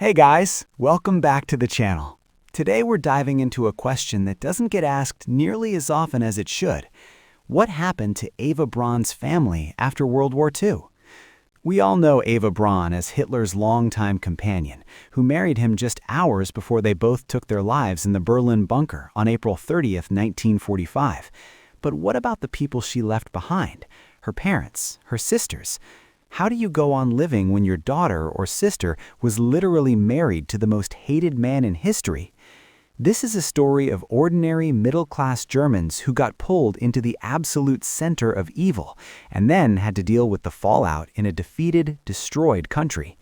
Hey guys, welcome back to the channel. Today we're diving into a question that doesn't get asked nearly as often as it should. What happened to Eva Braun's family after World War II? We all know Eva Braun as Hitler's longtime companion, who married him just hours before they both took their lives in the Berlin bunker on April 30th, 1945. But what about the people she left behind? Her parents, her sisters? How do you go on living when your daughter or sister was literally married to the most hated man in history? This is a story of ordinary middle-class Germans who got pulled into the absolute center of evil and then had to deal with the fallout in a defeated, destroyed country.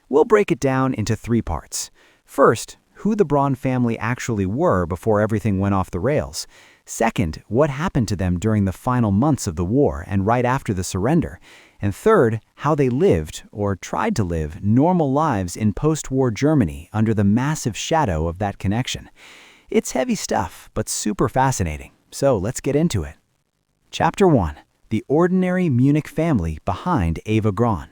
We'll break it down into three parts. First, who the Braun family actually were before everything went off the rails. Second, what happened to them during the final months of the war and right after the surrender. And third, how they lived, or tried to live, normal lives in post-war Germany under the massive shadow of that connection. It's heavy stuff, but super fascinating, so let's get into it. Chapter 1. The ordinary Munich family behind Eva Braun.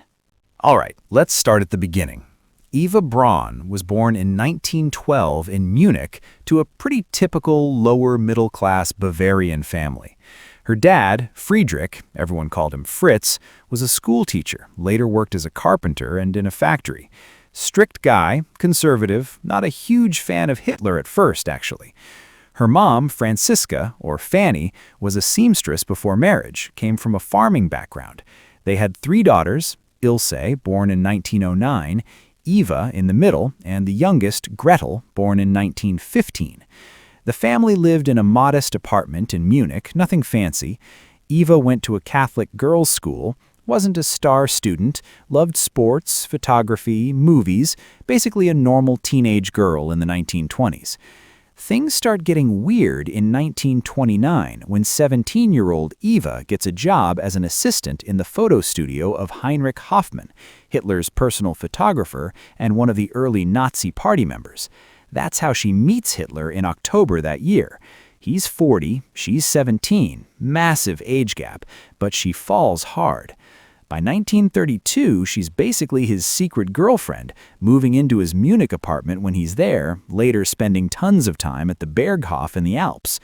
All right, let's start at the beginning. Eva Braun was born in 1912 in Munich to a pretty typical lower-middle-class Bavarian family. Her dad, Friedrich, everyone called him Fritz, was a school teacher, later worked as a carpenter and in a factory. Strict guy, conservative, not a huge fan of Hitler at first, actually. Her mom, Franziska, or Fanny, was a seamstress before marriage, came from a farming background. They had three daughters, Ilse, born in 1909, Eva in the middle, and the youngest, Gretel, born in 1915. The family lived in a modest apartment in Munich, nothing fancy. Eva went to a Catholic girls' school, wasn't a star student, loved sports, photography, movies, basically a normal teenage girl in the 1920s. Things start getting weird in 1929 when 17-year-old Eva gets a job as an assistant in the photo studio of Heinrich Hoffmann, Hitler's personal photographer and one of the early Nazi party members. That's how she meets Hitler in October that year. He's 40, she's 17, massive age gap, but she falls hard. By 1932, she's basically his secret girlfriend, moving into his Munich apartment when he's there, later spending tons of time at the Berghof in the Alps.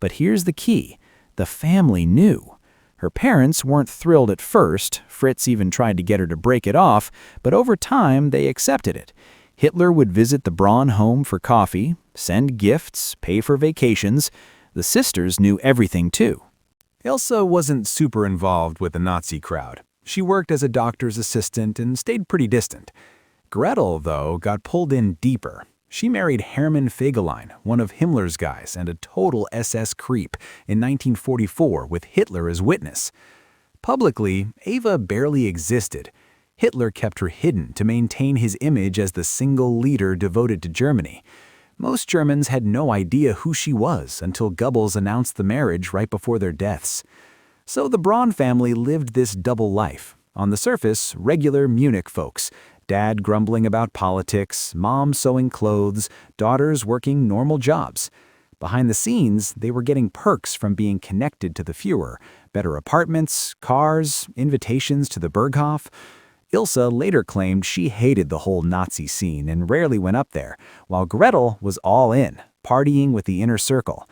But here's the key. The family knew. Her parents weren't thrilled at first. Fritz even tried to get her to break it off, but over time they accepted it. Hitler would visit the Braun home for coffee, send gifts, pay for vacations. The sisters knew everything too. Ilse wasn't super involved with the Nazi crowd. She worked as a doctor's assistant and stayed pretty distant. Gretel, though, got pulled in deeper. She married Hermann Fegelein, one of Himmler's guys and a total SS creep, in 1944 with Hitler as witness. Publicly, Eva barely existed. Hitler kept her hidden to maintain his image as the single leader devoted to Germany. Most Germans had no idea who she was until Goebbels announced the marriage right before their deaths. So the Braun family lived this double life. On the surface, regular Munich folks. Dad grumbling about politics, mom sewing clothes, daughters working normal jobs. Behind the scenes, they were getting perks from being connected to the Führer. Better apartments, cars, invitations to the Berghof. Ilse later claimed she hated the whole Nazi scene and rarely went up there, while Gretel was all in, partying with the inner circle.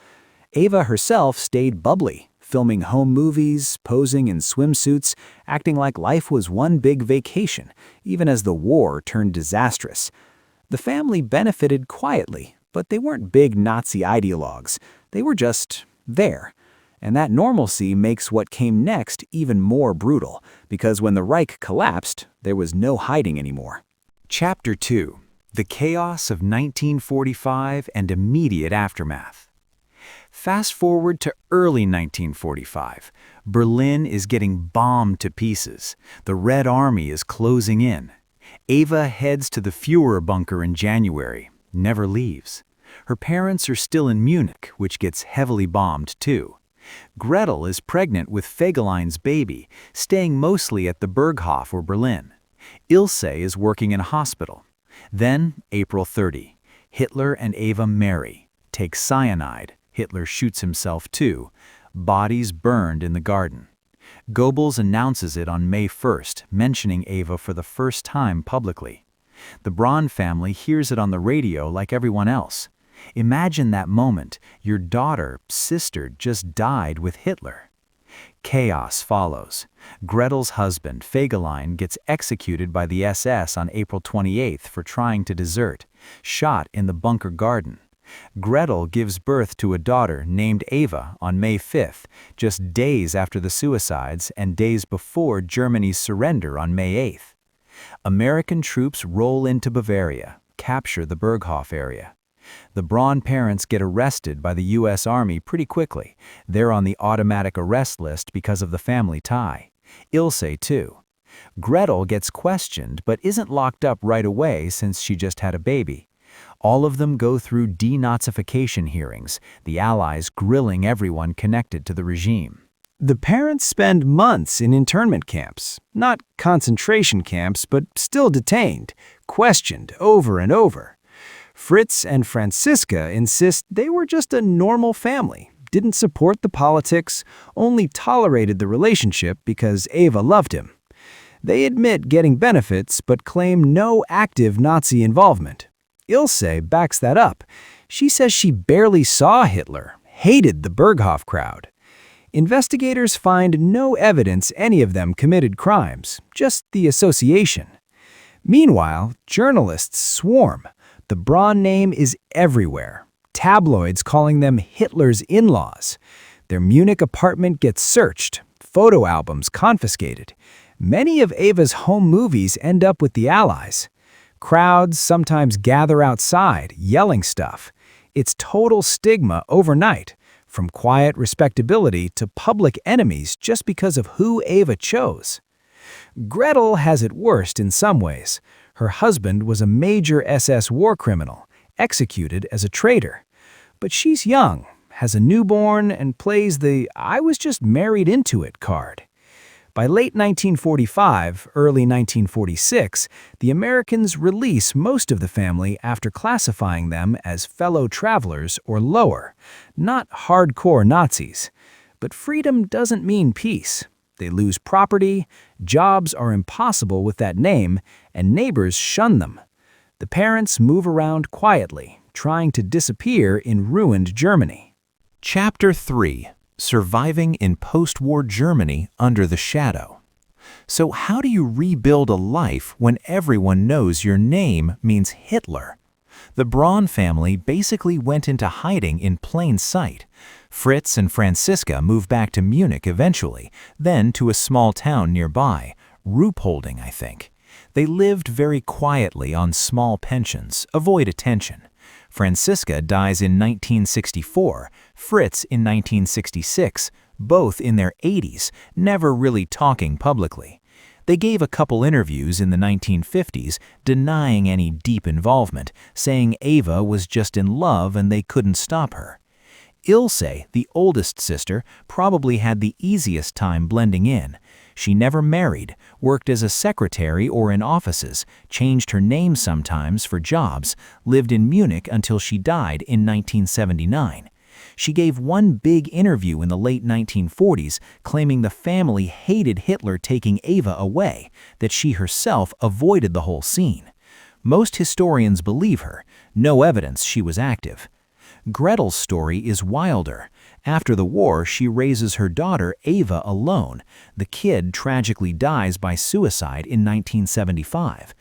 Eva herself stayed bubbly, filming home movies, posing in swimsuits, acting like life was one big vacation, even as the war turned disastrous. The family benefited quietly, but they weren't big Nazi ideologues. They were just there. And that normalcy makes what came next even more brutal, because when the Reich collapsed, there was no hiding anymore. Chapter 2. The Chaos of 1945 and Immediate Aftermath. Fast forward to early 1945. Berlin is getting bombed to pieces. The Red Army is closing in. Eva heads to the Führer bunker in January, never leaves. Her parents are still in Munich, which gets heavily bombed too. Gretel is pregnant with Fegelein's baby, staying mostly at the Berghof or Berlin. Ilse is working in a hospital. Then, April 30, Hitler and Eva marry, take cyanide. Hitler shoots himself too. Bodies burned in the garden. Goebbels announces it on May 1st, mentioning Eva for the first time publicly. The Braun family hears it on the radio like everyone else. Imagine that moment. Your sister just died with Hitler. Chaos follows. Gretel's husband, Fegelein, gets executed by the SS on April 28th for trying to desert, shot in the bunker garden. Gretel gives birth to a daughter named Eva on May 5th, just days after the suicides and days before Germany's surrender on May 8th. American troops roll into Bavaria, capture the Berghof area. The Braun parents get arrested by the U.S. Army pretty quickly. They're on the automatic arrest list because of the family tie. Ilse, too. Gretel gets questioned but isn't locked up right away since she just had a baby. All of them go through denazification hearings, the Allies grilling everyone connected to the regime. The parents spend months in internment camps, not concentration camps, but still detained, questioned over and over. Fritz and Franziska insist they were just a normal family, didn't support the politics, only tolerated the relationship because Eva loved him. They admit getting benefits but claim no active Nazi involvement. Ilse backs that up. She says she barely saw Hitler, hated the Berghof crowd. Investigators find no evidence any of them committed crimes, just the association. Meanwhile, journalists swarm. The Braun name is everywhere. Tabloids calling them Hitler's in-laws. Their Munich apartment gets searched, photo albums confiscated. Many of Eva's home movies end up with the Allies. Crowds sometimes gather outside, yelling stuff. It's total stigma overnight, from quiet respectability to public enemies just because of who Eva chose. Gretel has it worst in some ways. Her husband was a major SS war criminal, executed as a traitor. But she's young, has a newborn, and plays the "I was just married into it" card. By late 1945, early 1946, the Americans release most of the family after classifying them as fellow travelers or lower, not hardcore Nazis. But freedom doesn't mean peace. They lose property, jobs are impossible with that name, and neighbors shun them. The parents move around quietly, trying to disappear in ruined Germany. Chapter 3. Surviving in post-war Germany under the shadow. So how do you rebuild a life when everyone knows your name means Hitler? The Braun family basically went into hiding in plain sight. Fritz and Franziska moved back to Munich eventually, then to a small town nearby, Ruhpolding, I think. They lived very quietly on small pensions, avoid attention. Franziska dies in 1964, Fritz in 1966, both in their 80s, never really talking publicly. They gave a couple interviews in the 1950s, denying any deep involvement, saying Eva was just in love and they couldn't stop her. Ilse, the oldest sister, probably had the easiest time blending in. She never married, worked as a secretary or in offices, changed her name sometimes for jobs, lived in Munich until she died in 1979. She gave one big interview in the late 1940s claiming the family hated Hitler taking Eva away, that she herself avoided the whole scene. Most historians believe her, no evidence she was active. Gretel's story is wilder. After the war, she raises her daughter Eva alone. The kid tragically dies by suicide in 1975.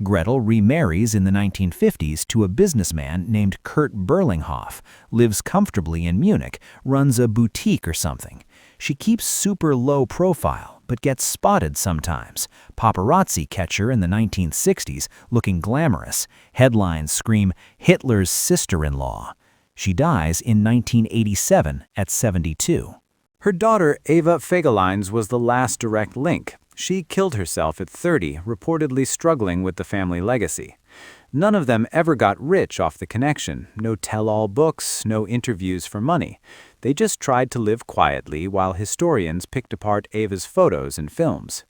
Gretel remarries in the 1950s to a businessman named Kurt Berlinghoff, lives comfortably in Munich, runs a boutique or something. She keeps super low profile, but gets spotted sometimes. Paparazzi catch her in the 1960s, looking glamorous. Headlines scream, "Hitler's sister-in-law." She dies in 1987 at 72. Her daughter, Eva Fegelein, was the last direct link. She killed herself at 30, reportedly struggling with the family legacy. None of them ever got rich off the connection. No tell-all books, no interviews for money. They just tried to live quietly while historians picked apart Eva's photos and films.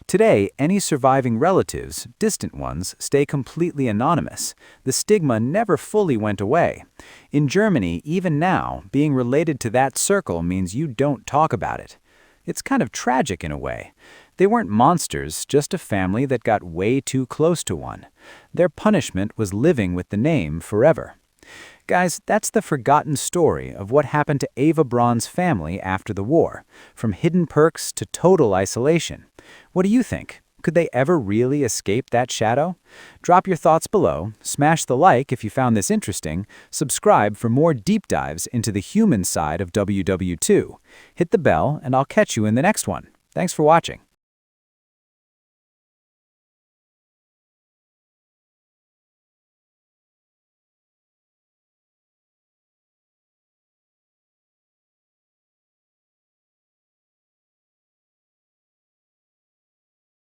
Today, any surviving relatives, distant ones, stay completely anonymous. The stigma never fully went away. In Germany, even now, being related to that circle means you don't talk about it. It's kind of tragic in a way. They weren't monsters, just a family that got way too close to one. Their punishment was living with the name forever. Guys, that's the forgotten story of what happened to Eva Braun's family after the war, from hidden perks to total isolation. What do you think? Could they ever really escape that shadow? Drop your thoughts below, smash the like if you found this interesting, subscribe for more deep dives into the human side of WWII. Hit the bell, and I'll catch you in the next one. Thanks for watching.